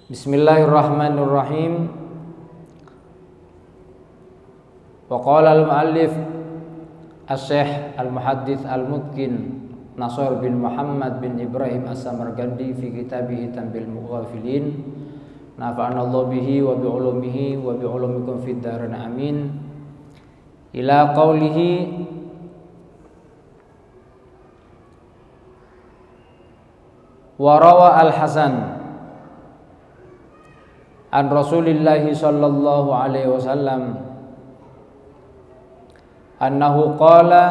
Bismillahirrahmanirrahim. Wa qala al-muallif Asy-Syaikh al-Muhaddits al-Mutqin Nasr bin Muhammad bin Ibrahim As-Samarqandi fi kitabih Tanbihul Mughafilin. Nafa'ana Allah bihi wa bi ulumihi wa bi ulumikum fid dharain amin. Ila qaulihi wa rawa al-Hasan an Rasulillahi sallallahu alaihi wasallam annahu qala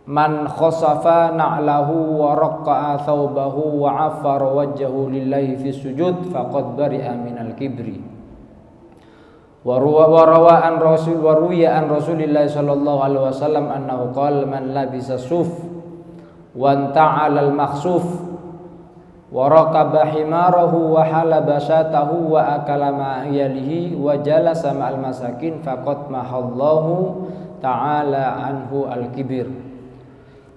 man khasafa na'lahu wa raqa'a thawbahu wa 'affara wajhahu lillahi fi sujud faqad bari'a minal kibri. Wa rawa an Rasulillahi sallallahu alaihi wasallam annahu qala man labisa suf wa ta'ala al-makhsuf wa raqaba himarahu wa halaba syatahu wa akala ma'yalihi wa jalasa ma'al masakin faqad mahallahu ta'ala anhu al-kibir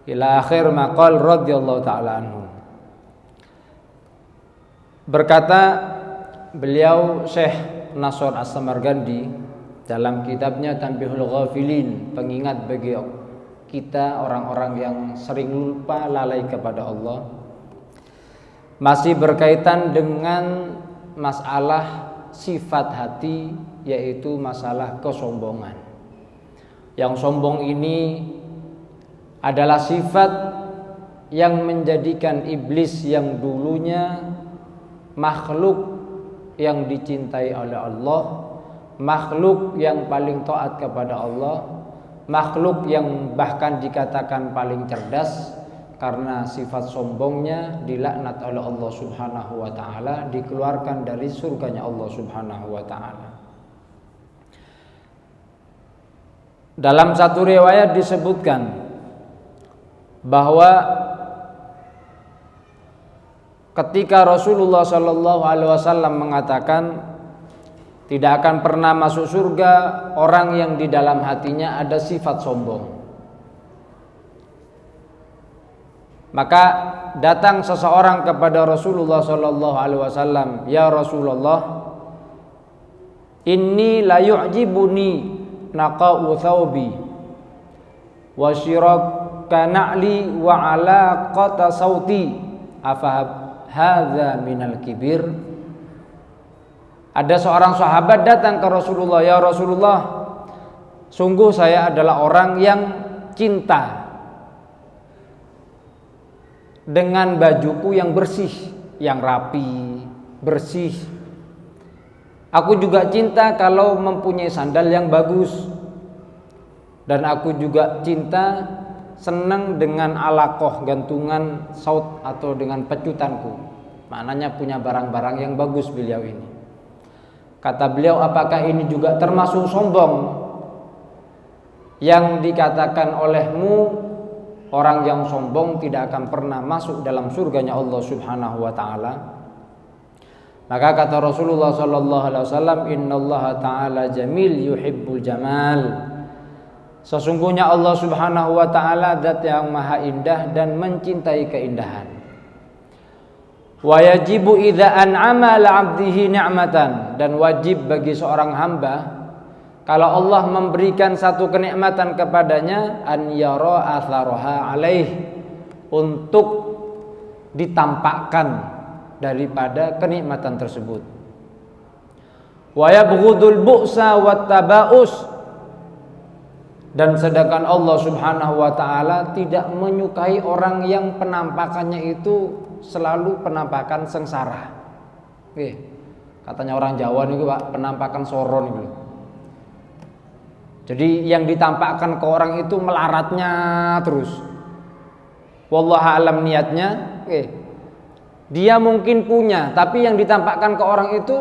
ila akhir maqal radhiyallahu ta'ala anhu. Berkata beliau Syekh Nasr As-Samarqandi dalam kitabnya Tanbihul Ghafilin, pengingat bagi kita orang-orang yang sering lupa lalai kepada Allah, masih berkaitan dengan masalah sifat hati, yaitu masalah kesombongan. Yang sombong ini adalah sifat yang menjadikan iblis yang dulunya makhluk yang dicintai oleh Allah, makhluk yang paling taat kepada Allah, makhluk yang bahkan dikatakan paling cerdas, karena sifat sombongnya dilaknat oleh Allah Subhanahu wa ta'ala, dikeluarkan dari surganya Allah Subhanahu wa ta'ala. Dalam satu riwayat disebutkan bahwa ketika Rasulullah sallallahu alaihi wasallam mengatakan tidak akan pernah masuk surga orang yang di dalam hatinya ada sifat sombong, maka datang seseorang kepada Rasulullah sallallahu alaihi wasallam, "Ya Rasulullah, inni la yu'jibuni naqa'u thawbi wa shiraka na'li wa 'alaqata sauti afa hadza minal kibir." Ada seorang sahabat datang ke Rasulullah, "Ya Rasulullah, sungguh saya adalah orang yang cinta dengan bajuku yang bersih, yang rapi, bersih. Aku juga cinta kalau mempunyai sandal yang bagus. Dan aku juga cinta, senang dengan alaqoh, gantungan saut atau dengan pecutanku." Maknanya punya barang-barang yang bagus beliau ini. Kata beliau, "Apakah ini juga termasuk sombong yang dikatakan olehmu, orang yang sombong tidak akan pernah masuk dalam surganya Allah Subhanahu wa ta'ala?" Maka kata Rasulullah sallallahu alaihi wasallam, "Innallaha ta'ala jamil yuhibbul jamal." Sesungguhnya Allah Subhanahu wa ta'ala zat yang maha indah dan mencintai keindahan. Wa yajibu idza an'ama 'ala 'abdihi ni'matan, dan wajib bagi seorang hamba kalau Allah memberikan satu kenikmatan kepadanya, an yara atharaha alaih, untuk ditampakkan daripada kenikmatan tersebut. Wa yabghudul bu'sa wat tabaus, dan sedangkan Allah Subhanahu wa ta'ala tidak menyukai orang yang penampakannya itu selalu penampakan sengsara. Oke, katanya orang Jawa nih Pak, penampakan soron gitu. Jadi yang ditampakkan ke orang itu melaratnya terus. Wallahu alam niatnya, dia mungkin punya, tapi yang ditampakkan ke orang itu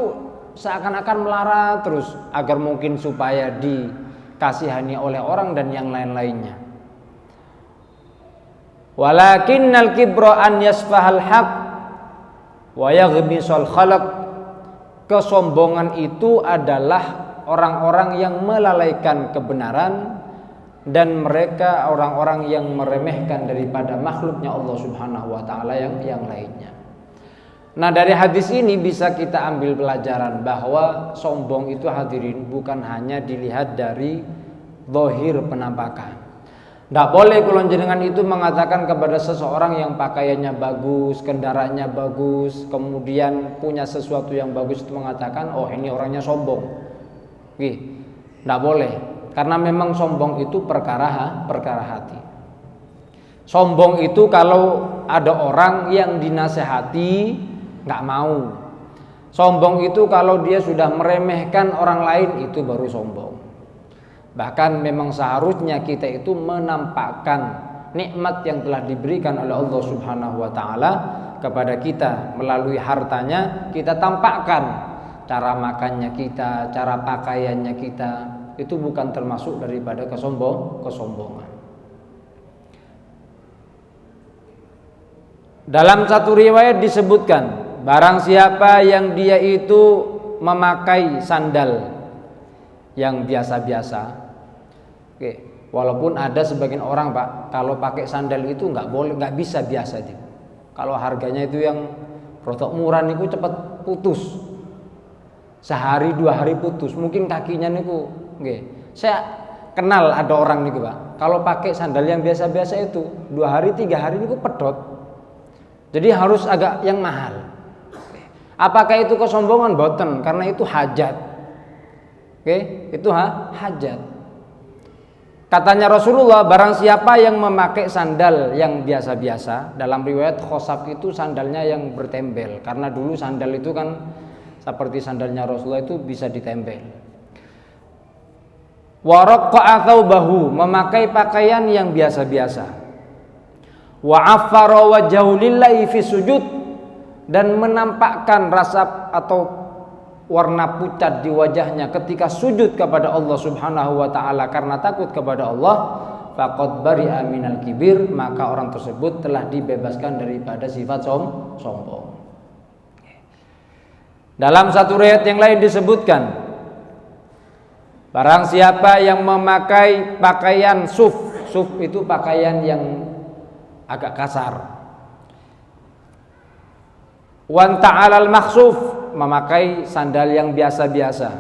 seakan-akan melarat terus, agar mungkin supaya dikasihani oleh orang dan yang lain-lainnya. Walakinnal kibra an yasfahal haq wa yaghmisal khalaq. Kesombongan itu adalah orang-orang yang melalaikan kebenaran dan mereka orang-orang yang meremehkan daripada makhluknya Allah Subhanahu wa taala yang lainnya. Nah, dari hadis ini bisa kita ambil pelajaran bahwa sombong itu hadirin bukan hanya dilihat dari zahir penampakan. Tidak boleh kalau jenengan itu mengatakan kepada seseorang yang pakaiannya bagus, kendaraannya bagus, kemudian punya sesuatu yang bagus itu mengatakan, oh ini orangnya sombong. Tidak boleh, karena memang sombong itu perkara hati. Sombong itu kalau ada orang yang dinasehati nggak mau. Sombong itu kalau dia sudah meremehkan orang lain, itu baru sombong. Bahkan memang seharusnya kita itu menampakkan nikmat yang telah diberikan oleh Allah Subhanahu wa taala kepada kita melalui hartanya, kita tampakkan cara makannya kita, cara pakaiannya kita, itu bukan termasuk daripada kesombongan. Dalam satu riwayat disebutkan, barang siapa yang dia itu memakai sandal yang biasa-biasa, walaupun ada sebagian orang Pak, kalau pakai sandal itu nggak boleh, nggak bisa biasa itu. Kalau harganya itu yang rotok murah niku cepat putus, sehari 2 hari putus, mungkin kakinya niku, saya kenal ada orang niku Pak, kalau pakai sandal yang biasa-biasa itu 2 hari 3 hari niku pedot. Jadi harus agak yang mahal. Apakah itu kesombongan? Boten, karena itu hajat. Itu hajat. Katanya Rasulullah, barang siapa yang memakai sandal yang biasa-biasa, dalam riwayat khosab itu sandalnya yang bertembel, karena dulu sandal itu kan seperti sandalnya Rasulullah itu bisa ditempel. Waraqqa thawbahu, memakai pakaian yang biasa-biasa. Wa affara wajhahu lillahi fi sujud, dan menampakkan rasa atau warna pucat di wajahnya ketika sujud kepada Allah Subhanahu wa taala karena takut kepada Allah, faqad bari'a minal kibir, maka orang tersebut telah dibebaskan daripada sifat sombong. Dalam satu riwayat yang lain disebutkan, barang siapa yang memakai pakaian suf itu pakaian yang agak kasar, wan ta'alal makhsuf, memakai sandal yang biasa-biasa,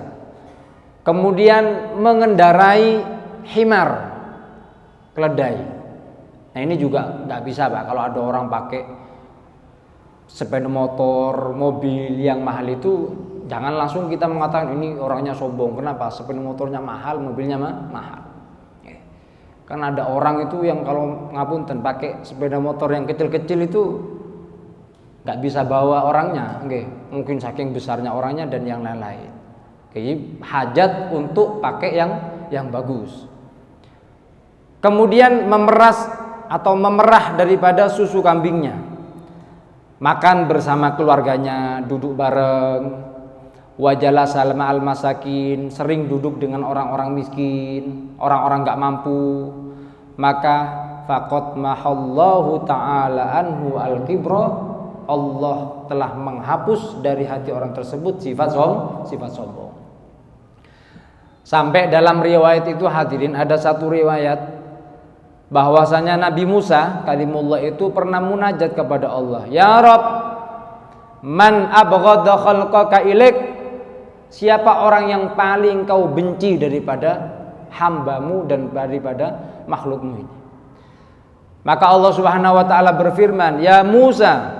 kemudian mengendarai himar, keledai. Nah ini juga nggak bisa Pak, kalau ada orang pakai sepeda motor, mobil yang mahal itu, jangan langsung kita mengatakan ini orangnya sombong. Kenapa? Sepeda motornya mahal, mobilnya mahal. Kan ada orang itu yang kalau ngapunten pakai sepeda motor yang kecil-kecil itu nggak bisa bawa orangnya, mungkin saking besarnya orangnya dan yang lain-lain. Hajat untuk pakai yang bagus. Kemudian memeras atau memerah daripada susu kambingnya, makan bersama keluarganya, duduk bareng. Wajala salma al masakin, sering duduk dengan orang-orang miskin, orang-orang nggak mampu, maka faqad mahallahu ta'ala anhu al kibra, Allah telah menghapus dari hati orang tersebut sifat sombong. Sampai dalam riwayat itu hadirin, ada satu riwayat bahwasanya Nabi Musa kalimullah itu pernah munajat kepada Allah, ya Rabb, man abghadha khalqaka ilaik, siapa orang yang paling kau benci daripada hambamu dan daripada makhlukmu ini? Maka Allah Subhanahu wa taala berfirman, ya Musa,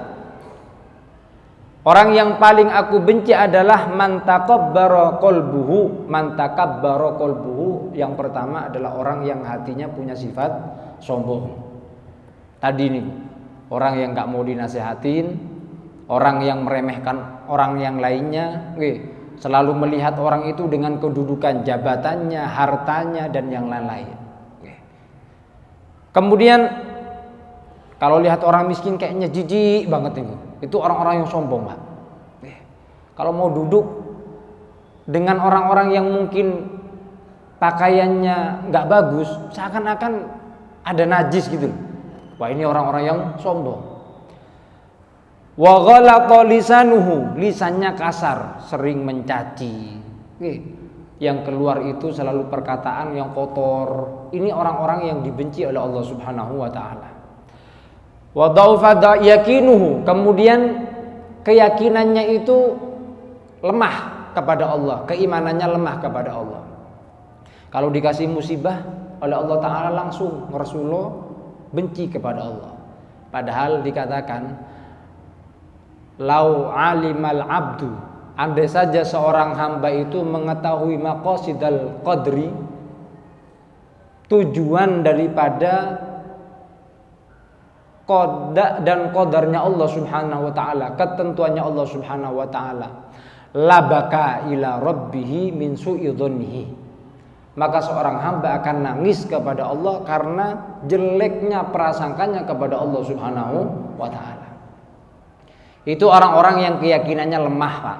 orang yang paling aku benci adalah man takabbara qalbuhu. Man takabbara qalbuhu, yang pertama adalah orang yang hatinya punya sifat sombong. Tadi nih, orang yang enggak mau dinasehatin, orang yang meremehkan orang yang lainnya, selalu melihat orang itu dengan kedudukan jabatannya, hartanya dan yang lain-lain. Kemudian kalau lihat orang miskin kayaknya jijik banget itu orang-orang yang sombong Pak. Kalau mau duduk dengan orang-orang yang mungkin pakaiannya nggak bagus, seakan-akan ada najis gitu. Wah ini orang-orang yang sombong. Wa ghalata lisanuhu, lisannya kasar, sering mencaci. Yang keluar itu selalu perkataan yang kotor. Ini orang-orang yang dibenci oleh Allah Subhanahu wa taala. Wa dhaufa yaqinuhu, kemudian keyakinannya itu lemah kepada Allah, keimanannya lemah kepada Allah. Kalau dikasih musibah oleh Allah Ta'ala langsung Rasulullah benci kepada Allah. Padahal dikatakan lau alimal abdu, andai saja seorang hamba itu mengetahui maqasidal qadri, tujuan daripada qada dan qadarnya Allah Subhanahu wa taala, ketentuannya Allah Subhanahu wa taala, labaka ila rabbih min su'i dhannihi, maka seorang hamba akan nangis kepada Allah karena jeleknya prasangkanya kepada Allah Subhanahu wa taala. Itu orang-orang yang keyakinannya lemah, Pak.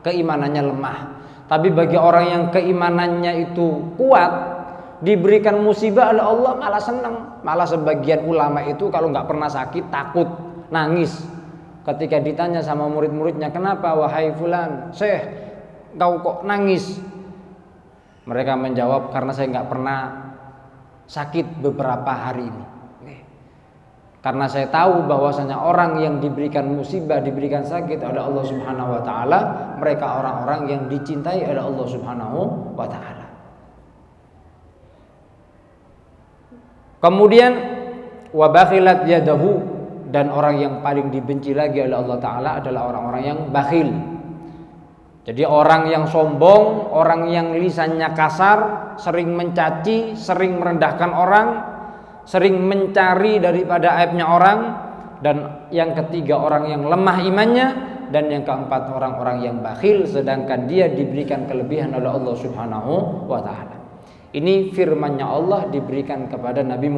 Keimanannya lemah. Tapi bagi orang yang keimanannya itu kuat, diberikan musibah oleh Allah malah senang. Malah sebagian ulama itu kalau nggak pernah sakit takut, nangis. Ketika ditanya sama murid-muridnya, "Kenapa wahai fulan, Syekh, kau kok nangis?" Mereka menjawab, "Karena saya nggak pernah sakit beberapa hari ini. Karena saya tahu bahwasanya orang yang diberikan musibah, diberikan sakit oleh Allah Subhanahu wa taala, mereka orang-orang yang dicintai oleh Allah Subhanahu wa taala." Kemudian wa bakhilat yadahu, dan orang yang paling dibenci lagi oleh Allah taala adalah orang-orang yang bakhil. Jadi orang yang sombong, orang yang lisannya kasar, sering mencaci, sering merendahkan orang, sering mencari daripada aibnya orang, dan yang ketiga orang yang lemah imannya, dan yang keempat orang-orang yang bakhil sedangkan dia diberikan kelebihan oleh Allah Subhanahu wa taala. Ini firman-Nya Allah diberikan kepada Nabi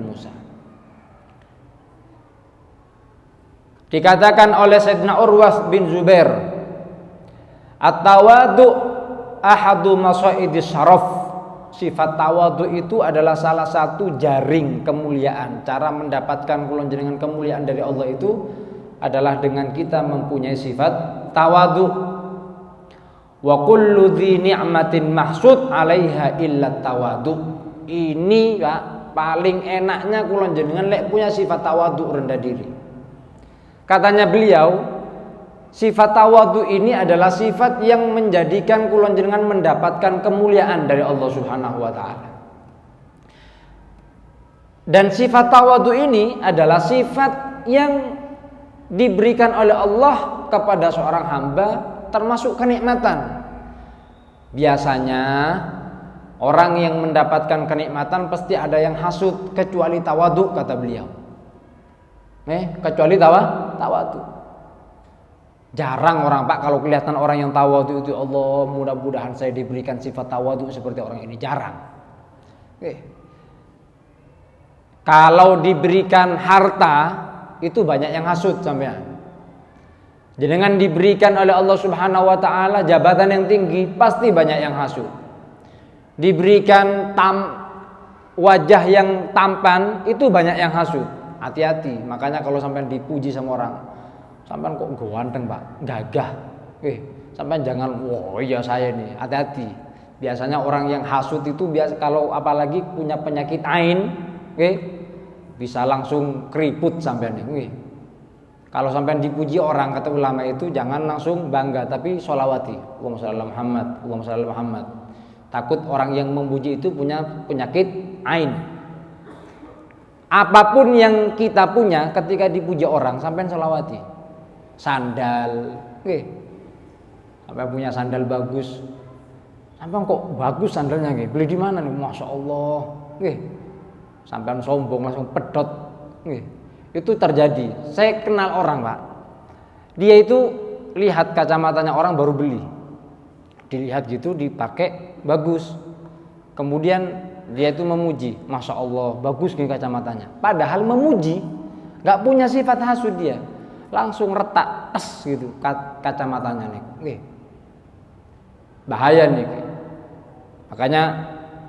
Musa. Dikatakan oleh Sayyidina Urwah bin Zubair, at-tawadu ahadu masaidis syaraf. Sifat tawadu itu adalah salah satu jaring kemuliaan. Cara mendapatkan kulon jenengan kemuliaan dari Allah itu adalah dengan kita mempunyai sifat tawadu. Wa kullu dzi ni'matin mahsud 'alaiha illa tawadu. Ini Pak, paling enaknya kulon jenengan lek punya sifat tawadu, rendah diri. Katanya beliau, sifat tawadu ini adalah sifat yang menjadikan kulon jenengan mendapatkan kemuliaan dari Allah Subhanahu wa taala. Dan sifat tawadu ini adalah sifat yang diberikan oleh Allah kepada seorang hamba, termasuk kenikmatan. Biasanya orang yang mendapatkan kenikmatan pasti ada yang hasud, kecuali tawadu, kata beliau. Kecuali tawadu. Jarang orang Pak kalau kelihatan orang yang tawadu itu, Allah mudah-mudahan saya diberikan sifat tawadu seperti orang ini, jarang. Kalau diberikan harta itu banyak yang hasud sampean. Dengan diberikan oleh Allah Subhanahu wa taala jabatan yang tinggi, pasti banyak yang hasud. Diberikan wajah yang tampan, itu banyak yang hasud. Hati-hati, makanya kalau sampean dipuji sama orang, sampean kok ganteng Pak, gagah. Sampean jangan, wah iya saya nih, hati-hati. Biasanya orang yang hasud itu kalau apalagi punya penyakit ain, bisa langsung keriput sampean nih. Kalau sampean dipuji orang, kata ulama itu jangan langsung bangga, tapi sholawati. Allahumma sholli ala Muhammad, Allahumma sholli ala Muhammad. Takut orang yang memuji itu punya penyakit ain. Apapun yang kita punya, ketika dipuji orang, sampean sholawati. Sandal, sampean punya sandal bagus, sampean kok bagus sandalnya, beli di mana nih? Masya Allah, sampean sombong langsung pedot, itu terjadi. Saya kenal orang Pak, dia itu lihat kacamatanya orang baru beli, dilihat gitu dipakai bagus, kemudian dia itu memuji, Masya Allah bagus nih kacamatanya. Padahal memuji, gak punya sifat hasud, dia langsung retak gitu kacamatanya nih. Bahaya nih. Makanya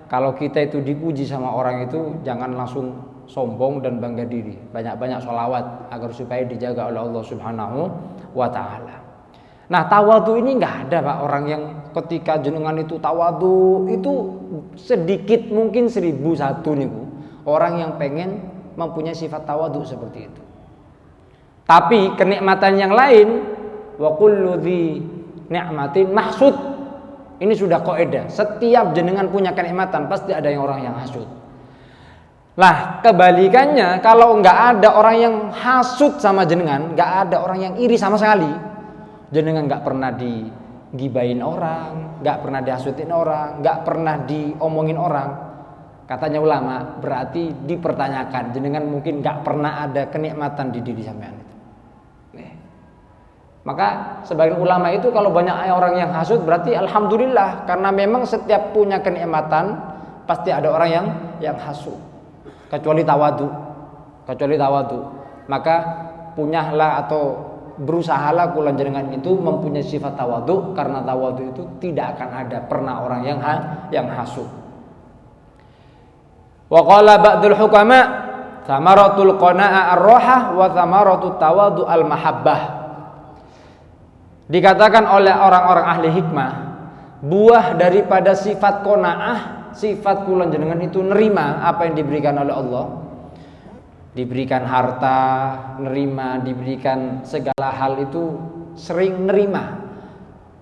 kalau kita itu dipuji sama orang itu, jangan langsung sombong dan bangga diri. Banyak-banyak sholawat agar supaya dijaga oleh Allah Subhanahu wa ta'ala. Nah, tawadu ini nggak ada Pak, orang yang ketika jenengan itu tawadu itu sedikit, mungkin 1001 nih Bu, orang yang pengen mempunyai sifat tawadu seperti itu. Tapi kenikmatan yang lain wa kullu dzi ni'matin mahsud. Ini sudah kaidah. Setiap jenengan punya kenikmatan pasti ada yang orang yang hasud. Lah kebalikannya, kalau nggak ada orang yang hasud sama jenengan, nggak ada orang yang iri sama sekali, jenengan nggak pernah digibain orang, nggak pernah dihasutin orang, nggak pernah diomongin orang, katanya ulama, berarti dipertanyakan, jenengan mungkin nggak pernah ada kenikmatan di diri sampean itu. Maka sebagian ulama itu kalau banyak orang yang hasud berarti alhamdulillah, karena memang setiap punya kenikmatan pasti ada orang yang hasud. Kecuali tawadu. Maka punyalah atau berusahalah kula jenengan itu mempunyai sifat tawadu, karena tawadu itu tidak akan ada pernah orang yang hasud. Wa qala ba'dul hukama thamaratul qana'a ar-rahah wa thamaratut tawadu al-mahabbah. Dikatakan oleh orang-orang ahli hikmah, buah daripada sifat qanaah, sifat kula jenengan itu nerima apa yang diberikan oleh Allah. Diberikan harta, nerima, diberikan segala hal itu sering nerima.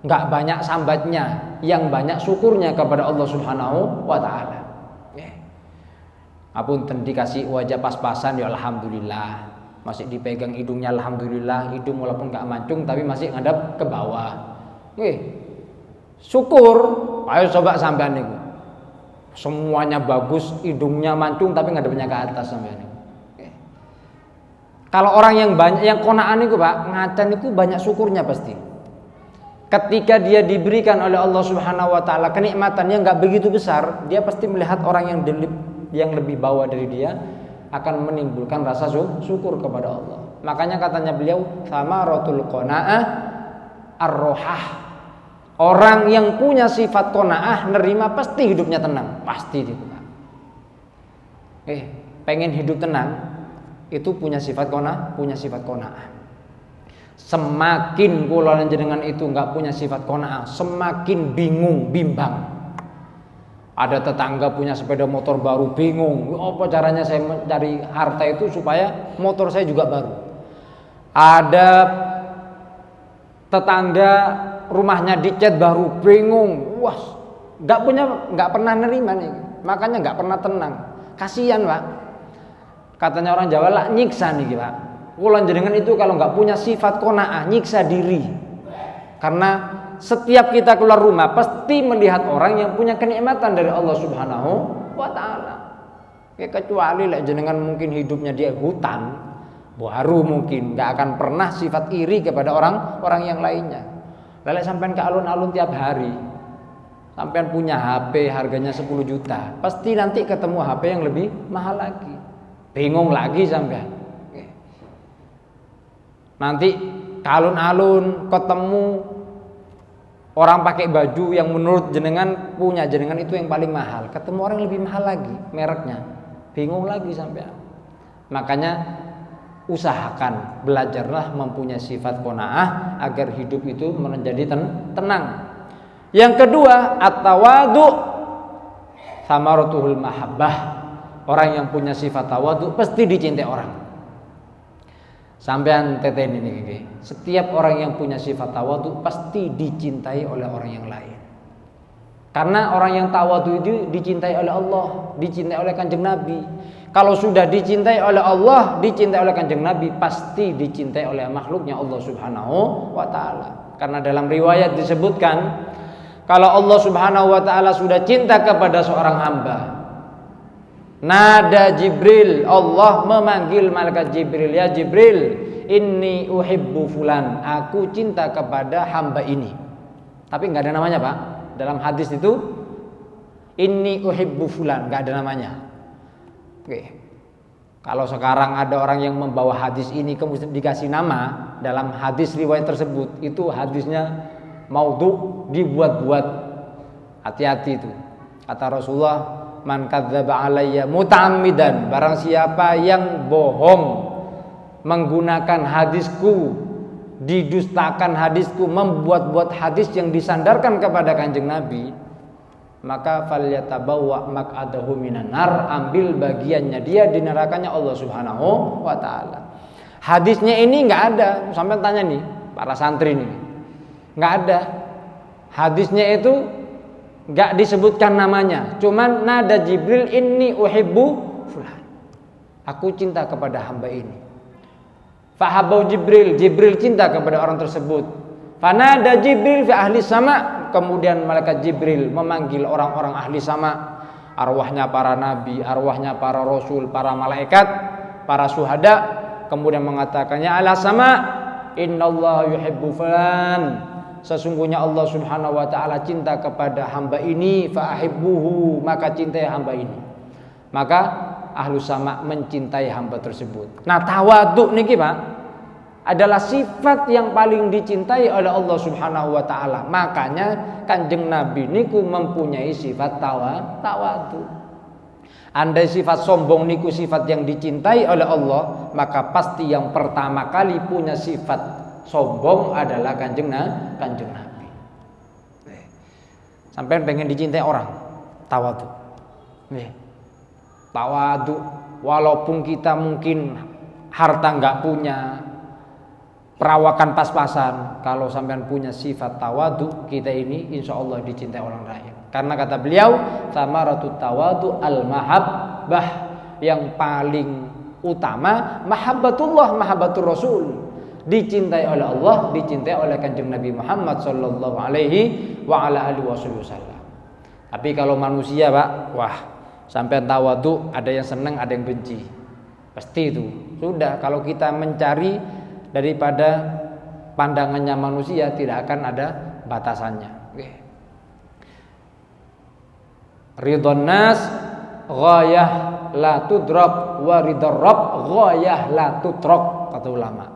Enggak banyak sambatnya, yang banyak syukurnya kepada Allah Subhanahu wa taala. Apunten dikasih wajah pas-pasan ya alhamdulillah. Masih dipegang hidungnya alhamdulillah, hidung walaupun enggak mancung tapi masih ngadap ke bawah. Syukur. Ayo coba sampean niku. Semuanya bagus, hidungnya mancung tapi ngadepnya ke atas sampean niku. Kalau orang yang banyak yang qanaah niku Pak, ngacan niku banyak syukurnya pasti. Ketika dia diberikan oleh Allah Subhanahu wa taala kenikmatan yang enggak begitu besar, dia pasti melihat orang yang lebih bawah dari dia akan menimbulkan rasa syukur kepada Allah. Makanya katanya beliau thamaratul qanaah ar-rahah. Orang yang punya sifat qanaah nerima pasti hidupnya tenang, pasti itu. Pengen hidup tenang itu punya sifat qanaah. Semakin kula jenengan itu enggak punya sifat qanaah, semakin bingung, bimbang. Ada tetangga punya sepeda motor baru, bingung, apa caranya saya mencari harta itu supaya motor saya juga baru. Ada tetangga rumahnya dicat baru, bingung, wah, nggak pernah nerima nih, makanya nggak pernah tenang. Kasihan Pak, katanya orang Jawa lah nyiksa nih Pak. Kula jenengan itu kalau nggak punya sifat qanaah, nyiksa diri, karena setiap kita keluar rumah pasti melihat orang yang punya kenikmatan dari Allah Subhanahu wa taala. Kecuali lah jenengan mungkin hidupnya di hutan, baru mungkin enggak akan pernah sifat iri kepada orang yang lainnya. Lelek sampean ke alun-alun tiap hari. Sampean punya HP harganya 10 juta, pasti nanti ketemu HP yang lebih mahal lagi. Bingung lagi sampean. Nanti ke alun-alun ketemu orang pakai baju yang menurut jenengan punya jenengan itu yang paling mahal, ketemu orang yang lebih mahal lagi mereknya, bingung lagi sampai. Makanya usahakan, belajarlah mempunyai sifat qanaah agar hidup itu menjadi tenang. Yang kedua, at-tawadu samaratuhul mahabbah. Orang yang punya sifat tawadu pasti dicintai orang. Sampean teten ini, setiap orang yang punya sifat tawadu pasti dicintai oleh orang yang lain. Karena orang yang tawadu itu dicintai oleh Allah, dicintai oleh Kanjeng Nabi. Kalau sudah dicintai oleh Allah, dicintai oleh Kanjeng Nabi, pasti dicintai oleh makhluknya Allah Subhanahu wa taala. Karena dalam riwayat disebutkan, kalau Allah Subhanahu wa taala sudah cinta kepada seorang hamba, nada Jibril, Allah memanggil malaikat Jibril, ya Jibril, inni uhibbu fulan, aku cinta kepada hamba ini. Tapi nggak ada namanya Pak. Dalam hadis itu inni uhibbu fulan, nggak ada namanya. Oke. Kalau sekarang ada orang yang membawa hadis ini kemudian dikasih nama dalam hadis riwayat tersebut, itu hadisnya maudhu, dibuat-buat. Hati-hati itu. Kata Rasulullah, man kadzdzaba alayya muta'ammidan, barang siapa yang bohong menggunakan hadisku, didustakan hadisku, membuat-buat hadis yang disandarkan kepada Kanjeng Nabi, maka falyatabawwa maq'adahu minan nar, ambil bagiannya dia di nerakanya Allah Subhanahu wa taala. Hadisnya ini enggak ada. Sampai tanya nih, para santri ini. Nggak ada. Hadisnya itu nggak disebutkan namanya. Cuman nada Jibril, inni uhibbu fulan. Aku cinta kepada hamba ini. Fahabau Jibril, Jibril cinta kepada orang tersebut. Fanada Jibril fi ahli sama. Kemudian malaikat Jibril memanggil orang-orang ahli sama, arwahnya para nabi, arwahnya para rasul, para malaikat, para syuhada. Kemudian mengatakannya ala sama, innallaha yuhibbu fulan. Sesungguhnya Allah Subhanahu wa taala cinta kepada hamba ini, fa ahibbuhu, maka cintai hamba ini. Maka ahlu sama mencintai hamba tersebut. Nah, tawadhu niki Pak adalah sifat yang paling dicintai oleh Allah Subhanahu wa taala. Makanya Kanjeng Nabi niku mempunyai sifat tawadhu. Andai sifat sombong niku sifat yang dicintai oleh Allah, maka pasti yang pertama kali punya sifat sombong adalah Kanjeng Nabi. Sampai pengen dicintai orang, tawadhu. Tawadhu, walaupun kita mungkin harta nggak punya, perawakan pas-pasan, kalau sampean punya sifat tawadhu, kita ini insya Allah dicintai orang lain. Karena kata beliau, tsamaratu tawadhu al-mahabbah, yang paling utama mahabbatullah, mahabbatur rasul, dicintai oleh Allah, dicintai oleh Kanjeng Nabi Muhammad sallallahu alaihi wa ala alihi wasallam. Tapi kalau manusia Pak, wah, sampean tawadhu ada yang senang, ada yang benci. Pasti itu. Sudah, kalau kita mencari daripada pandangannya manusia tidak akan ada batasannya. Ridhon nas ghayah la tudrak wa ridhar rabb ghayah la tutrak, kata ulama.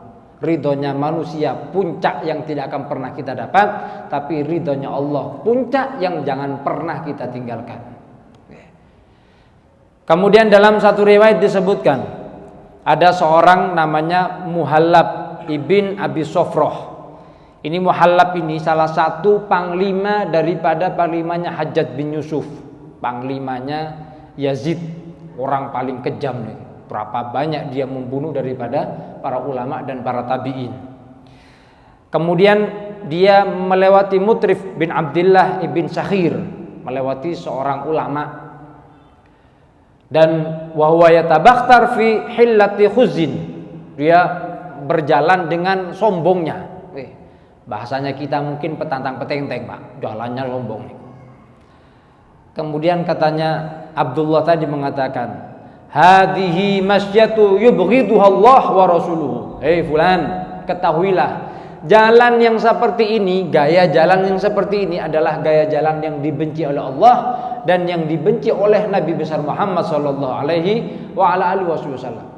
Ridhonya manusia puncak yang tidak akan pernah kita dapat, tapi ridhonya Allah puncak yang jangan pernah kita tinggalkan. Kemudian dalam satu riwayat disebutkan ada seorang namanya Muhallab ibn Abi Sofroh. Ini Muhallab ini salah satu panglima daripada panglimanya Hajjaj bin Yusuf, panglimanya Yazid, orang paling kejam nih. Berapa banyak dia membunuh daripada para ulama dan para tabi'in. Kemudian dia melewati Mutrif bin Abdullah ibn Sakhir, melewati seorang ulama. Dan wahwa yatabakhtar fi hillati khuzin, dia berjalan dengan sombongnya. Bahasanya kita mungkin petantang petenteng Pak, jalannya sombong. Kemudian katanya Abdullah tadi mengatakan, hadhihi masyatu yubghiduha Allah wa rasuluhu. Hei fulan, ketahuilah, jalan yang seperti ini, gaya jalan yang seperti ini adalah gaya jalan yang dibenci oleh Allah dan yang dibenci oleh Nabi besar Muhammad sallallahu alaihi wa ala alihi wasallam.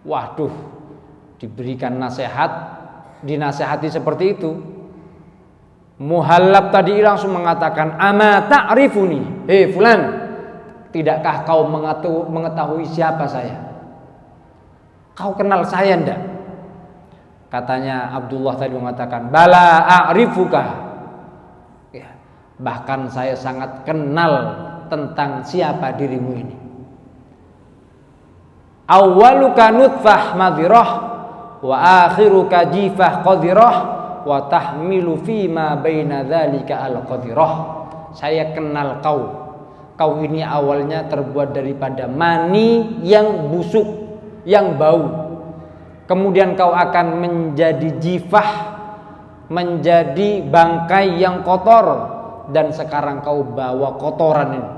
Waduh, diberikan nasihat, dinasihati seperti itu. Muhallab tadi langsung mengatakan, ama ta'rifuni, hei fulan, tidakkah kau mengetahui siapa saya? Kau kenal saya enggak? Katanya Abdullah tadi mengatakan, bala a'rifuka. Ya, bahkan saya sangat kenal tentang siapa dirimu ini. Awwaluka nutfah madhirah wa akhiruka jifah qadirah wa tahmilu fima baina dzalika al-qadirah. Saya kenal kau. Kau ini awalnya terbuat daripada mani yang busuk, yang bau. Kemudian kau akan menjadi jifah, menjadi bangkai yang kotor, dan sekarang kau bawa kotoran ini.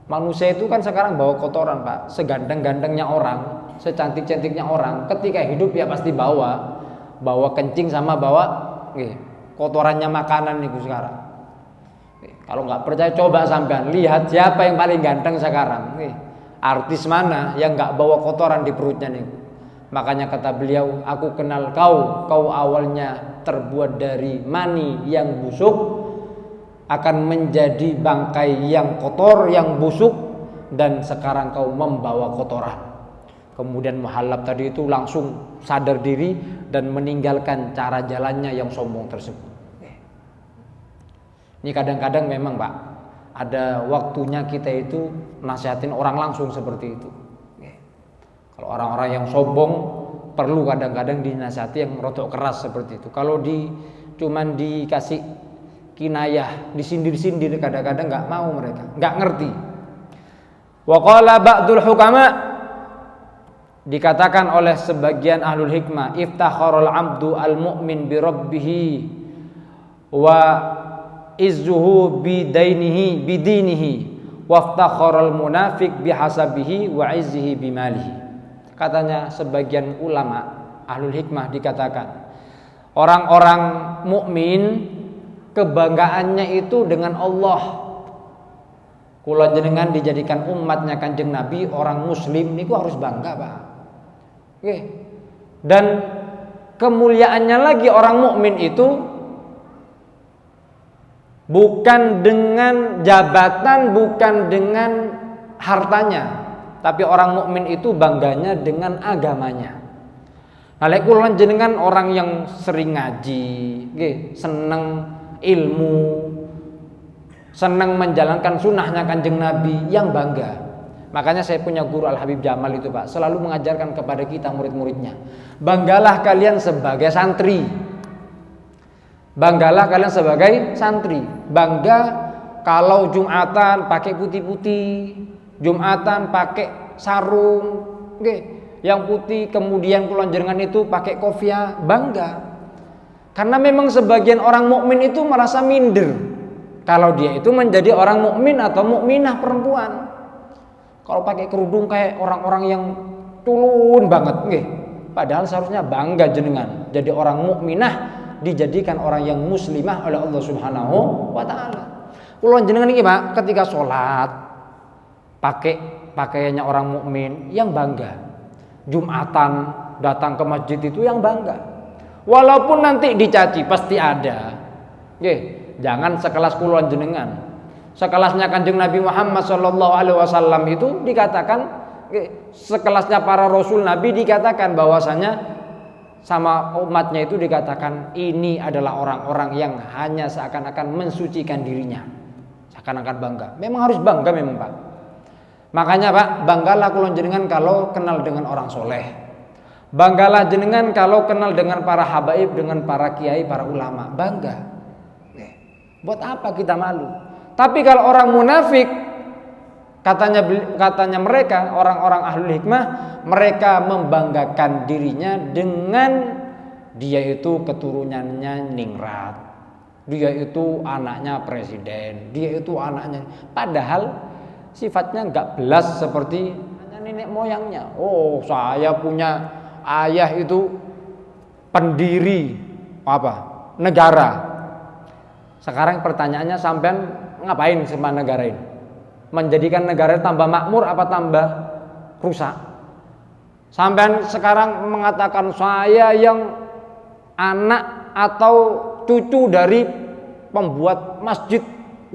Manusia itu kan sekarang bawa kotoran Pak, seganteng-gantengnya orang, secantik-cantiknya orang, ketika hidup ya pasti bawa kencing sama bawa kotorannya makanan itu sekarang. Kalau nggak percaya coba sampean lihat siapa yang paling ganteng sekarang. Artis mana yang nggak bawa kotoran di perutnya nih? Makanya kata beliau, aku kenal kau awalnya terbuat dari mani yang busuk, akan menjadi bangkai yang kotor, yang busuk, dan sekarang kau membawa kotoran. Kemudian Muhallab tadi itu langsung sadar diri dan meninggalkan cara jalannya yang sombong tersebut. Ini kadang-kadang memang Pak, ada waktunya kita itu nasihatin orang langsung seperti itu. Kalau orang-orang yang sombong, perlu kadang-kadang dinasihati yang rotok keras seperti itu. Kalau cuman dikasih kinayah, disindir-sindir, kadang-kadang nggak mau mereka, nggak ngerti. Wa qala ba'dul hukama, dikatakan oleh sebagian ahlul hikmah, iftakharul abdu al-mu'min bi rabbih wa izzuhu bidinihi waftakharul munafiq bihasabihi wa izzihi bimalihi. Katanya sebagian ulama ahlul hikmah dikatakan, orang-orang mukmin kebanggaannya itu dengan Allah. Kula jenengan dijadikan umatnya Kanjeng Nabi, orang muslim niku harus bangga, Pak. Oke. Dan kemuliaannya lagi orang mukmin itu bukan dengan jabatan, bukan dengan hartanya, tapi orang mukmin itu bangganya dengan agamanya. Nah, lek kula jenengan orang yang sering ngaji, nggih, seneng ilmu, seneng menjalankan sunnahnya Kanjeng Nabi, yang bangga. Makanya saya punya guru Al Habib Jamal itu, Pak, selalu mengajarkan kepada kita murid-muridnya, banggalah kalian sebagai santri. Banggalah kalian sebagai santri. Bangga kalau Jumatan pakai putih-putih, Jumatan pakai sarung, okay. Yang putih, kemudian kulon jenengan itu pakai kopiah, bangga. Karena memang sebagian orang mukmin itu merasa minder kalau dia itu menjadi orang mukmin atau mukminah perempuan. Kalau pakai kerudung kayak orang-orang yang culun banget, okay. Padahal seharusnya bangga jenengan jadi orang mukminah, dijadikan orang yang muslimah oleh Allah Subhanahu wa taala. Kula jenengan iki, Pak, ketika sholat pakai pakaiannya orang mukmin, yang bangga. Jumatan datang ke masjid itu yang bangga. Walaupun nanti dicaci pasti ada. Nggih, jangan sekelas kula jenengan. Sekelasnya Kanjeng Nabi Muhammad sallallahu alaihi wasallam itu dikatakan, sekelasnya para rasul Nabi dikatakan bahwasanya sama umatnya itu dikatakan ini adalah orang-orang yang hanya seakan-akan mensucikan dirinya, seakan-akan bangga. Memang harus bangga memang, Pak. Makanya, Pak, banggalah kula jenengan kalau kenal dengan orang soleh. Banggalah jenengan kalau kenal dengan para habaib, dengan para kiai, para ulama. Bangga. Buat apa kita malu? Tapi kalau orang munafik, katanya mereka, orang-orang ahlul hikmah, mereka membanggakan dirinya dengan dia itu keturunannya ningrat, dia itu anaknya presiden, dia itu anaknya, padahal sifatnya enggak belas seperti nenek moyangnya. Oh, saya punya ayah itu pendiri negara. Sekarang pertanyaannya, sampean ngapain sama negara ini? Menjadikan negara tambah makmur apa tambah rusak? Sampean sekarang mengatakan saya yang anak atau cucu dari pembuat masjid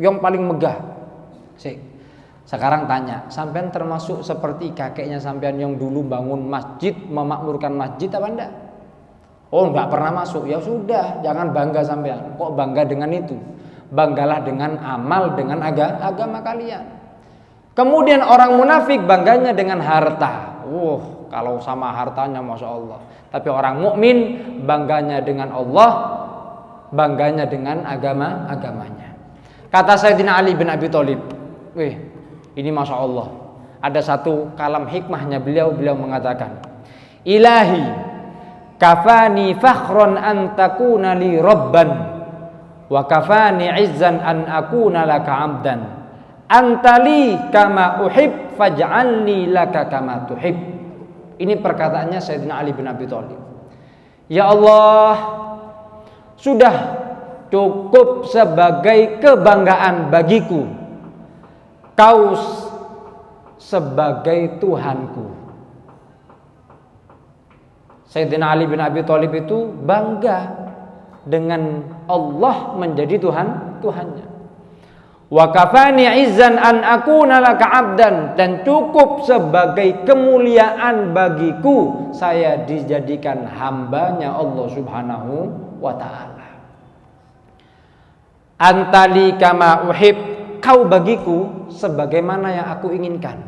yang paling megah. Sekarang tanya, sampean termasuk seperti kakeknya sampean yang dulu bangun masjid, memakmurkan masjid apa enggak? Oh, enggak pernah masuk. Ya sudah, jangan bangga sampean. Kok bangga dengan itu? Banggalah dengan amal, dengan agama kalian. Kemudian orang munafik bangganya dengan harta. Kalau sama hartanya Masya Allah. Tapi orang mukmin bangganya dengan Allah, bangganya dengan agamanya. Kata Sayyidina Ali bin Abi Thalib, ini Masya Allah, ada satu kalam hikmahnya beliau mengatakan, Ilahi kafani fakhron an takuna li rabban, wa kafani izzan an akuna laka abdan, antali kama uhib faj'alni laka kama tuhib. Ini perkataannya Sayyidina Ali bin Abi Thalib. Ya Allah, sudah cukup sebagai kebanggaan bagiku, kau sebagai Tuhanku. Sayyidina Ali bin Abi Thalib itu bangga dengan Allah menjadi Tuhannya. Wa kafani izzan an akuna laka abdan, dan cukup sebagai kemuliaan bagiku saya dijadikan hambanya Allah Subhanahu wa ta'ala. Antali kama uhib, kau bagiku sebagaimana yang aku inginkan.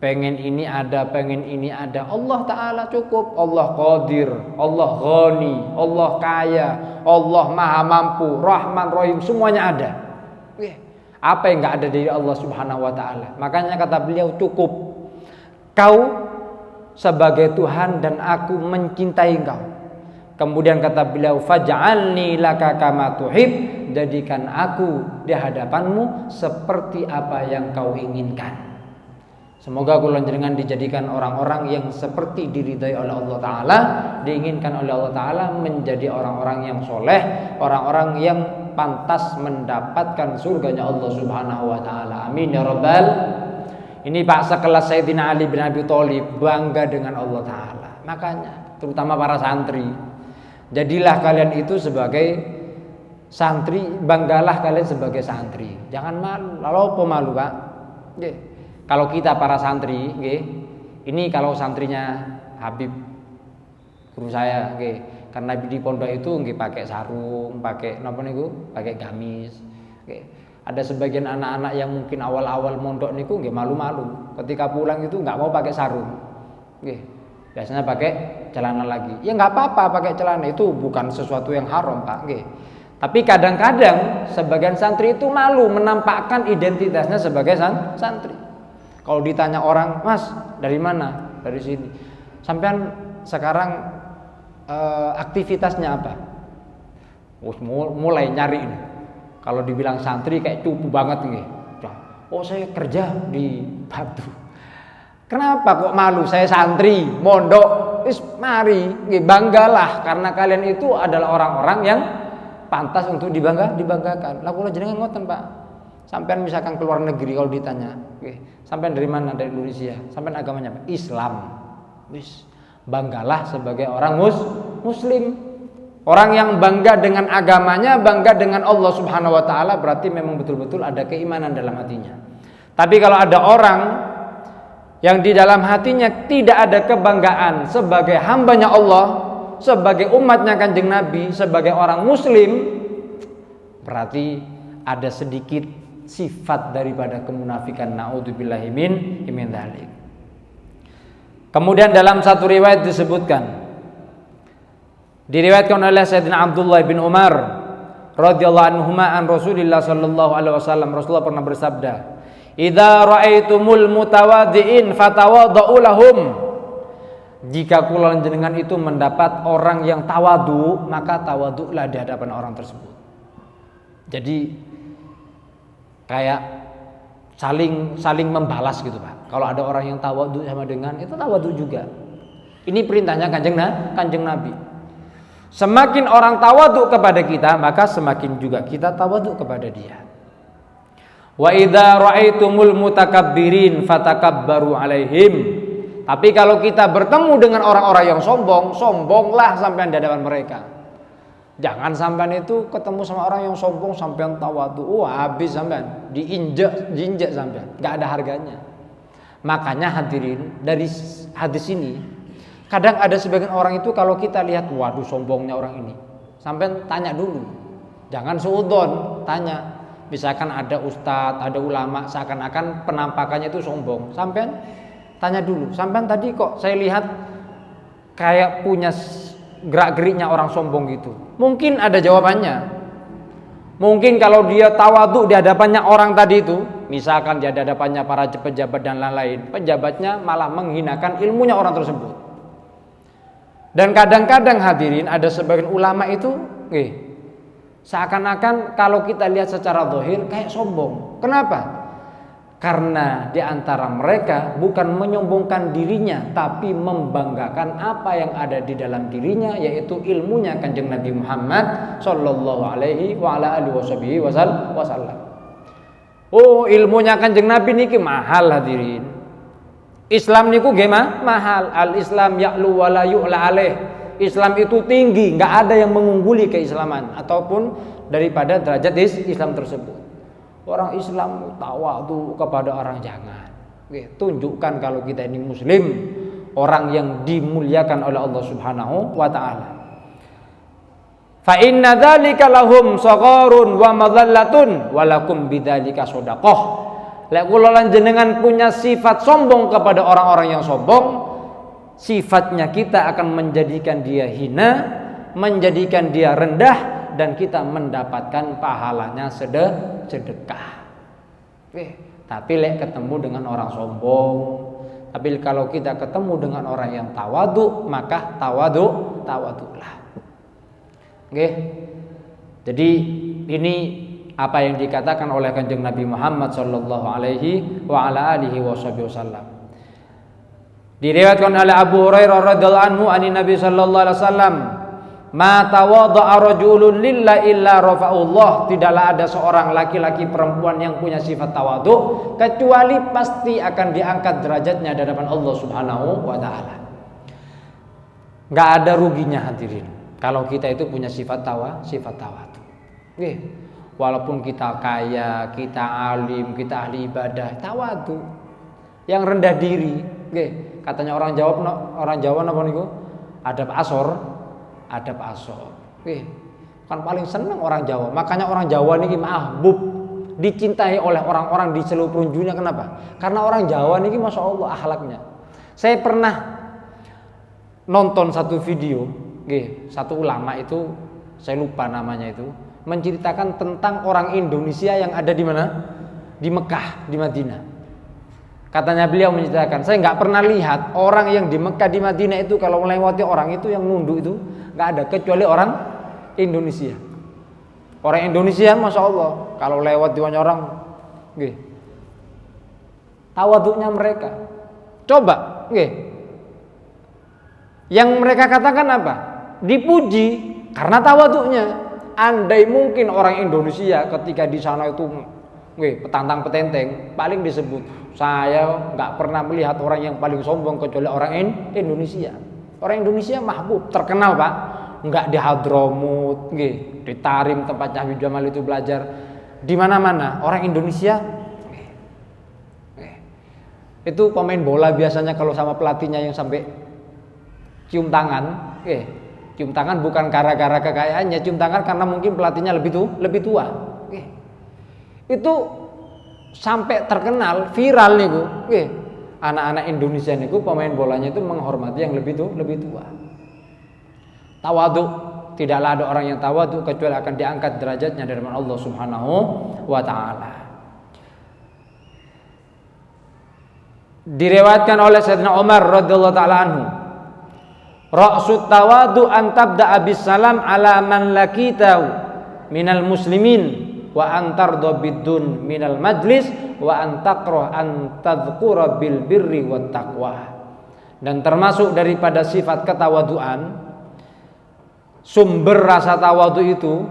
pengen ini ada, pengen ini ada. Allah Ta'ala cukup. Allah Qadir, Allah Ghani, Allah Kaya, Allah Maha Mampu, Rahman, Rahim, semuanya ada. Apa yang gak ada dari Allah Subhanahu Wa Ta'ala? Makanya kata beliau, cukup kau sebagai Tuhan dan aku mencintai kau. Kemudian kata beliau, faj'alni laka kama tuhib, jadikan aku di hadapanmu seperti apa yang kau inginkan. Semoga kula jenengan dijadikan orang-orang yang seperti diridhai oleh Allah Ta'ala, diinginkan oleh Allah Ta'ala menjadi orang-orang yang soleh, orang-orang yang pantas mendapatkan surganya Allah Subhanahu Wa Ta'ala. Amin ya Rabbal. Ini Pak sekelas Sayyidina Ali bin Abi Thalib bangga dengan Allah Ta'ala. Makanya terutama para santri, jadilah kalian itu sebagai santri, banggalah kalian sebagai santri. Jangan malu. Lalu apa malu, Pak? Kalau kita para santri, ini kalau santrinya Habib guru saya, karena di pondok itu pakai sarung, pakai napa niku, pakai gamis. Ada sebagian anak-anak yang mungkin awal-awal mondok niku malu-malu, ketika pulang itu nggak mau pakai sarung. Biasanya pakai celana lagi. Ya nggak apa-apa pakai celana, itu bukan sesuatu yang haram, Pak. Tapi kadang-kadang sebagian santri itu malu menampakkan identitasnya sebagai santri. Kalau ditanya orang, Mas dari mana? Dari sini. Sampean sekarang aktivitasnya apa? Mulai nyari ini. Kalau dibilang santri kayak cupu banget nih. Oh saya kerja di Batu. Kenapa kok malu? Saya santri, mondok. Mari, banggalah karena kalian itu adalah orang-orang yang pantas untuk dibanggakan. Lah kula jenengan ngoten, Pak. Sampean misalkan keluar negeri kalau ditanya, sampean dari mana? Dari Indonesia. Sampean agamanya apa? Islam. Banggalah sebagai orang muslim. Orang yang bangga dengan agamanya, bangga dengan Allah Subhanahu Wa Ta'ala, berarti memang betul-betul ada keimanan dalam hatinya. Tapi kalau ada orang yang di dalam hatinya tidak ada kebanggaan sebagai hambanya Allah, sebagai umatnya Kanjeng Nabi, sebagai orang muslim, berarti ada sedikit sifat daripada kemunafikan. Na'udzubillahi min dzalik. Kemudian dalam satu riwayat diriwayatkan oleh Sayyidina Abdullah bin Umar radhiyallahu anhuma an Rasulillah sallallahu alaihi wasallam, Rasulullah pernah bersabda, "Idza ra'aitumul mutawaddiin fatawaddu lahum." Jika kula jenengan itu mendapat orang yang tawadu, maka tawaduklah di hadapan orang tersebut. Jadi kayak saling membalas gitu, Pak. Kalau ada orang yang tawadhu sama dengan itu, tawadhu juga. Ini perintahnya Kanjeng Nabi. Semakin orang tawadhu kepada kita, maka semakin juga kita tawadhu kepada dia. Wa idza ra'aitumul mutakabbirin fatakabbaru alaihim. Tapi kalau kita bertemu dengan orang-orang yang sombong, sombonglah sampai di hadapan mereka. Jangan sampean itu ketemu sama orang yang sombong sampean tawadhu, habis sampean diinjak sampean, enggak ada harganya. Makanya hadirin, dari hadis ini kadang ada sebagian orang itu kalau kita lihat, waduh sombongnya orang ini, sampean tanya dulu. Jangan suudzon, tanya. Misalkan ada ustadz, ada ulama, seakan-akan penampakannya itu sombong, sampean tanya dulu. Sampean tadi kok saya lihat kayak punya gerak-geriknya orang sombong gitu. Mungkin ada jawabannya. Mungkin kalau dia tawadhu di hadapannya orang tadi itu, misalkan di hadapannya para pejabat dan lain-lain, pejabatnya malah menghinakan ilmunya orang tersebut. Dan kadang-kadang hadirin ada sebagian ulama itu seakan-akan kalau kita lihat secara zahir kayak sombong. Kenapa? Karena di antara mereka bukan menyombongkan dirinya, tapi membanggakan apa yang ada di dalam dirinya, yaitu ilmunya Kanjeng Nabi Muhammad sallallahu alaihi wa ala alihi wasallam. Oh, ilmunya Kanjeng Nabi niki mahal hadirin. Islam niku gimana? Mahal. Al-Islam ya'lu wa la yu'la alaih. Islam itu tinggi, enggak ada yang mengungguli keislaman ataupun daripada derajat Islam tersebut. Orang Islam tawadhu kepada orang, jangan. Tunjukkan kalau kita ini muslim, orang yang dimuliakan oleh Allah Subhanahu wa taala. Fa inna dzalika lahum sagharun wa madhallatun wa lakum bidzalika shadaqah. Lek kula lan jenengan punya sifat sombong kepada orang-orang yang sombong, sifatnya kita akan menjadikan dia hina, menjadikan dia rendah, dan kita mendapatkan pahalanya sedekah. Tapi lek ketemu dengan orang sombong, tapi kalau kita ketemu dengan orang yang tawadu, maka tawaduklah. Oke. Jadi ini apa yang dikatakan oleh Kanjeng Nabi Muhammad sallallahu alaihi wa ala alihi wasallam. Diriwayatkan oleh Abu Hurairah radhiyallahu anhu ani Nabi sallallahu alaihi wasallam, "Ma tawadda'a rajulun lillahi illa rafa'ullah." Tidaklah ada seorang laki-laki perempuan yang punya sifat tawadhu kecuali pasti akan diangkat derajatnya di hadapan Allah Subhanahu wa taala. Enggak ada ruginya hadirin kalau kita itu punya sifat tawadhu. Walaupun kita kaya, kita alim, kita ahli ibadah, tawadhu, yang rendah diri. Katanya orang Jawa napa niku? Adab asor. Kan paling seneng orang Jawa. Makanya orang Jawa niki mahbub, dicintai oleh orang-orang di seluruh dunia. Kenapa? Karena orang Jawa niki masya Allah akhlaknya. Saya pernah nonton satu video, satu ulama itu, saya lupa namanya itu, menceritakan tentang orang Indonesia yang ada di mana? Di Mekah, di Madinah. Katanya beliau menceritakan, saya nggak pernah lihat orang yang di Mekah, di Madinah itu kalau melewati orang itu yang nunduk itu nggak ada, kecuali orang Indonesia. Orang Indonesia, masya Allah, kalau lewat di orang, tawaduknya mereka. Coba, yang mereka katakan apa? Dipuji karena tawaduknya. Andai mungkin orang Indonesia ketika di sana itu petantang petenteng, paling disebut, saya nggak pernah melihat orang yang paling sombong kecuali orang Indonesia. Orang Indonesia mahbub, terkenal Pak, nggak di Hadramut, di Tarim tempatnya Habib Jamal itu belajar, di mana-mana orang Indonesia. Itu pemain bola biasanya kalau sama pelatihnya yang sampai cium tangan, cium tangan bukan gara-gara kekayaannya, cium tangan karena mungkin pelatihnya lebih tua. Itu sampai terkenal, viral niku. Anak-anak Indonesia niku pemain bolanya itu menghormati yang lebih tua. Tawadhu, tidaklah ada orang yang tawadhu kecuali akan diangkat derajatnya dari Allah Subhanahu wa taala. Diriwayatkan oleh Sayyidina Umar radhiyallahu taala anhu, ra'sut tawadhu an tabda'a bis salam ala man lakitahu minal muslimin wa antardo bidun minal majlis wa antakroh antadhkura bil birri wat taqwa. Dan termasuk daripada sifat ketawaduan, sumber rasa tawadu itu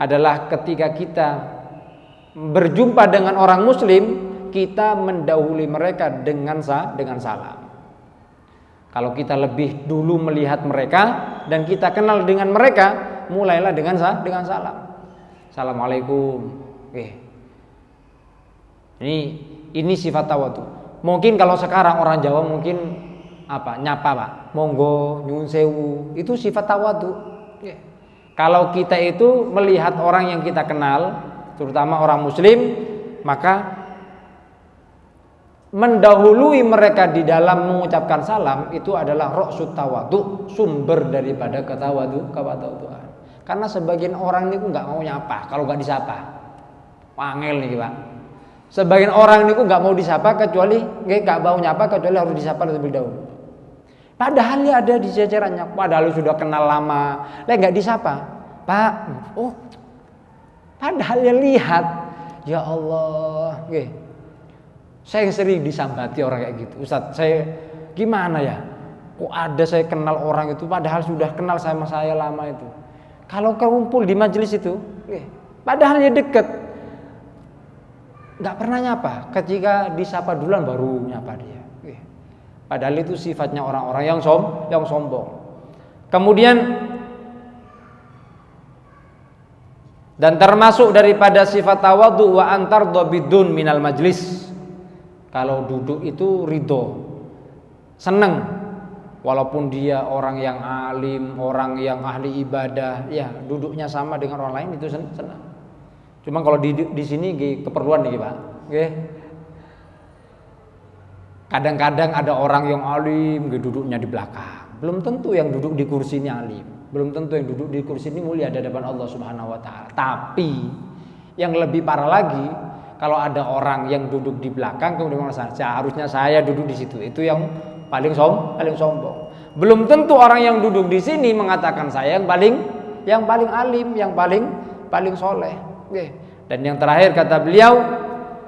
adalah ketika kita berjumpa dengan orang muslim, kita mendahului mereka dengan salam. Kalau kita lebih dulu melihat mereka dan kita kenal dengan mereka, mulailah dengan salam. Assalamualaikum. Ini sifat tawadhu. Mungkin kalau sekarang orang Jawa mungkin nyapa Pak, monggo, nyuwun sewu, itu sifat tawadhu. Kalau kita itu melihat orang yang kita kenal, terutama orang muslim, maka mendahului mereka di dalam mengucapkan salam itu adalah ra'sut tawadhu, sumber daripada ketawadhuan. Karena sebagian orang ini nggak mau nyapa kalau nggak disapa, wangel nih Pak. Sebagian orang ini nggak mau disapa kecuali nggak mau nyapa kecuali harus disapa lebih dahulu. Padahal dia ada di jajarannya, padahal sudah kenal lama, nggak disapa, Pak. Oh, padahal dia lihat, ya Allah, saya sering disambati orang kayak gitu. Ustadz, saya gimana ya? Kok ada saya kenal orang itu, padahal sudah kenal sama saya lama itu. Kalau kumpul di majelis itu, padahal dia deket, nggak pernah nyapa. Ketika disapa duluan baru nyapa dia. Padahal itu sifatnya orang-orang yang sombong. Kemudian dan termasuk daripada sifat tawadhu wa antardo bidun minal majlis. Kalau duduk itu ridho, seneng. Walaupun dia orang yang alim, orang yang ahli ibadah, ya duduknya sama dengan orang lain itu senang. Cuma kalau di sini keperluan nih Pak, Kadang-kadang ada orang yang alim duduknya di belakang. Belum tentu yang duduk di kursi ini alim. Belum tentu yang duduk di kursi ini mulia di hadapan Allah Subhanahu wa taala. Tapi yang lebih parah lagi, kalau ada orang yang duduk di belakang kemudian merasa seharusnya saya duduk di situ. Itu yang paling sombong. Belum tentu orang yang duduk di sini mengatakan saya yang paling alim, yang paling soleh. Dan yang terakhir kata beliau,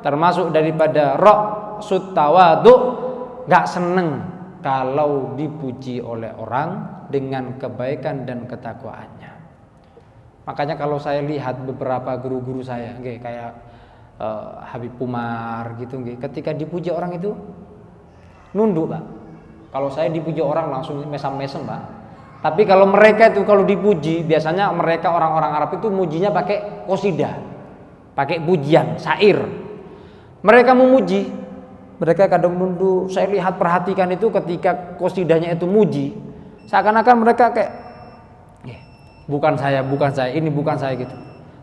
termasuk daripada ra'sut tawadu, gak seneng kalau dipuji oleh orang dengan kebaikan dan ketakwaannya. Makanya kalau saya lihat beberapa guru-guru saya, kayak Habib Umar gitu, ketika dipuji orang itu nunduk, Pak. Kalau saya dipuji orang langsung mesem-mesem, Pak. Tapi kalau mereka itu kalau dipuji, biasanya mereka orang-orang Arab itu mujinya pakai qasidah, pakai pujian, syair. Mereka memuji, mereka kadang nunduk. Saya lihat perhatikan itu ketika qasidahnya itu muji, seakan-akan mereka kayak bukan saya, ini bukan saya gitu.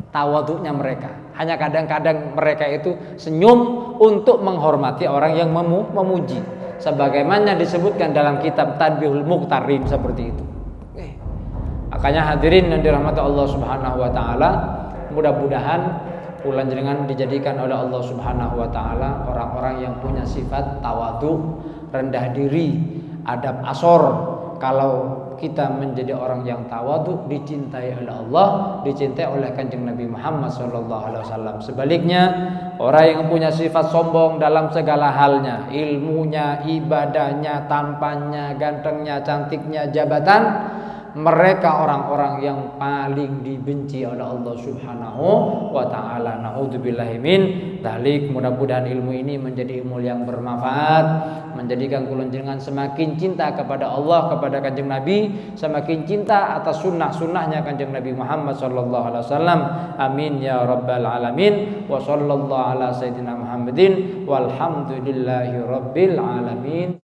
Tawaduknya mereka. Hanya kadang-kadang mereka itu senyum untuk menghormati orang yang memuji. Sebagaimana disebutkan dalam kitab Tanbihul Muqtarin seperti itu. Makanya hadirin yang dirahmati Allah Subhanahu wa taala, mudah-mudahan kula jenengan dijadikan oleh Allah Subhanahu wa taala orang-orang yang punya sifat tawadhu, rendah diri, adab asor. Kalau kita menjadi orang yang tawadhu, dicintai oleh Allah, dicintai oleh Kanjeng Nabi Muhammad SAW. Sebaliknya, orang yang punya sifat sombong dalam segala halnya, ilmunya, ibadahnya, tampannya, gantengnya, cantiknya, jabatan, mereka orang-orang yang paling dibenci oleh Allah Subhanahu wa taala. Naudzubillahi min dzalik. Mudah-mudahan ilmu ini menjadi ilmu yang bermanfaat, menjadikan kula jenengan semakin cinta kepada Allah, kepada Kanjeng Nabi, semakin cinta atas sunnah-sunnahnya Kanjeng Nabi Muhammad sallallahu alaihi wasallam. Amin ya rabbal alamin. Wa sallallahu ala sayyidina Muhammadin walhamdulillahi rabbil alamin.